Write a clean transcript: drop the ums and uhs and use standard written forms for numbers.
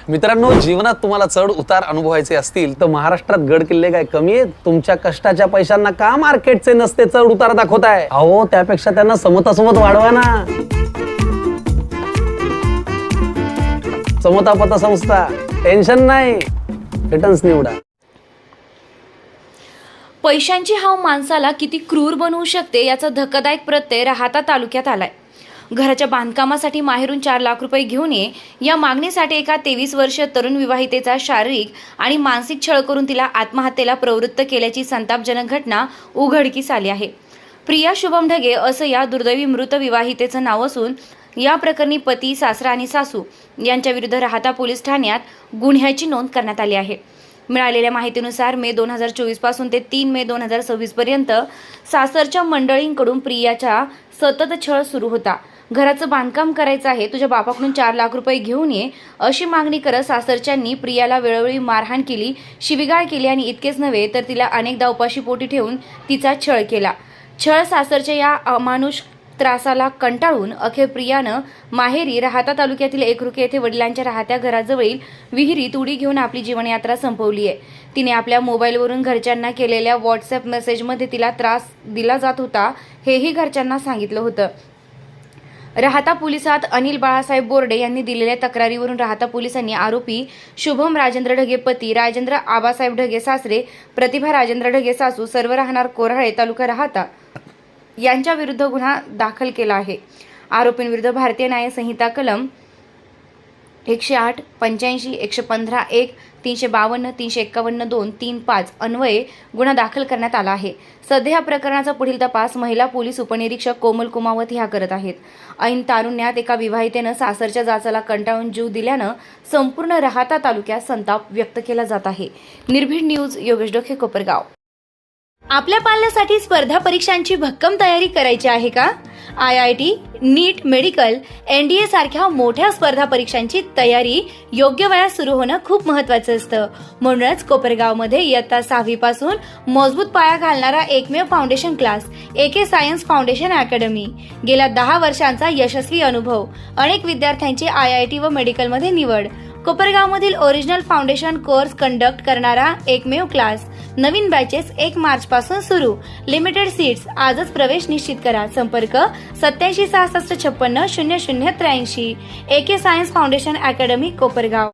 मित्रांनो, जीवनात तुम्हाला चढ उतार अनुभवायचे असतील तर महाराष्ट्रात गड किल्ले काय कमी आहेत? तुमच्या कष्टाच्या पैशांना का मार्केटचे नसते चढ उतार दाखवताय? अहो, त्यापेक्षा त्यांना समतासमत वाढवा ना. समता पतसंस्था, टेन्शन नाही, रिटर्न्स निवडा. पैशांची हाव माणसाला किती क्रूर बनवू शकते याचा धक्कादायक प्रत्यय राहाता तालुक्यात आलाय. घराच्या बांधकामासाठी माहेरून 4 लाख रुपये घेऊन ये या मागणीसाठी एका 23 वर्षीय तरुण विवाहितेचा शारीरिक आणि मानसिक छळ करून तिला आत्महत्येला प्रवृत्त केल्याची संतापजनक घटना उघडकीस आली आहे. प्रिया शुभम ढगे असं या दुर्दैवी मृत विवाहितेचं नाव असून या प्रकरणी पती, सासरा आणि सासू यांच्या विरुद्ध राहाता पोलीस ठाण्यात गुन्ह्याची नोंद करण्यात आली आहे. मिळालेल्या माहितीनुसार मे 2024 पासून ते 3 मे 2026 पर्यंत सासरच्या मंडळींकडून प्रियाचा सतत छळ सुरू होता. घराचं बांधकाम करायचं आहे, तुझ्या बापाकडून 4 लाख रुपये घेऊन ये अशी मागणी करत सासरच्यांनी प्रियाला वेळोवेळी मारहाण केली, शिवीगाळ केली आणि इतकेच नव्हे तर तिला अनेकदा उपाशी पोटी ठेवून तिचा छळ केला. सासरच्या या अमानुष त्रासाला कंटाळून अखेर प्रियानं माहेरी राहाता तालुक्यातील एकरुके येथे वडिलांच्या राहत्या घराजवळील विहिरीत उडी घेऊन आपली जीवनयात्रा संपवली आहे. तिने आपल्या मोबाईलवरून घरच्यांना केलेल्या व्हॉट्सअप मेसेजमध्ये तिला त्रास दिला जात होता हेही घरच्यांना सांगितलं होतं. राहाता पोलिसात अनिल बाळासाहेब बोर्डे यांनी दिलेल्या तक्रारीवरून राहाता पोलिसांनी आरोपी शुभम राजेंद्र ढगे पती, राजेंद्र आबासाहेब ढगे सासरे, प्रतिभा राजेंद्र ढगे सासू, सर्व राहणार कोऱ्हाळे तालुका राहाता यांच्या विरुद्ध गुन्हा दाखल केला आहे. आरोपींविरुद्ध भारतीय न्याय संहिता कलम 108, 85, 115, 1, 352, 351, 2, 3, 5 अन्वये गुन्हा दाखल करण्यात आला आहे. सध्या या प्रकरणाचा पुढील तपास महिला पोलीस उपनिरीक्षक कोमल कुमावत ह्या करत आहेत. ऐन तारुण्यात एका विवाहितेनं सासरच्या जाचाला कंटाळून जीव दिल्यानं संपूर्ण राहाता तालुक्यात संताप व्यक्त केला जात आहे. निर्भीड न्यूज, योगेश डोके, कोपरगाव. आपल्या पाल्यासाठी स्पर्धा परीक्षांची भक्कम तयारी करायची आहे का? IIT, नीट, मेडिकल, NDA सारख्या मोठ्या स्पर्धा परीक्षांची तयारी योग्य वयात सुरू होणं खूप महत्त्वाचं असतं. म्हणूनच कोपरगावमध्ये इयत्ता 6वी पासून मजबूत पाया घालणारा एकमेव foundation class AK science foundation academy. गेल्या 10 वर्षांचा यशस्वी अनुभव, अनेक विद्यार्थ्यांची IIT व मेडिकलमध्ये निवड. कोपरगावमधील ओरिजिनल फाउंडेशन कोर्स कंडक्ट करणारा एकमेव क्लास. नवीन बॅचेस 1 मार्च पासून सुरू. Limited seats. आजच प्रवेश निश्चित करा. संपर्क 87 66 56 00 83. AK science foundation academy, Kopargaon.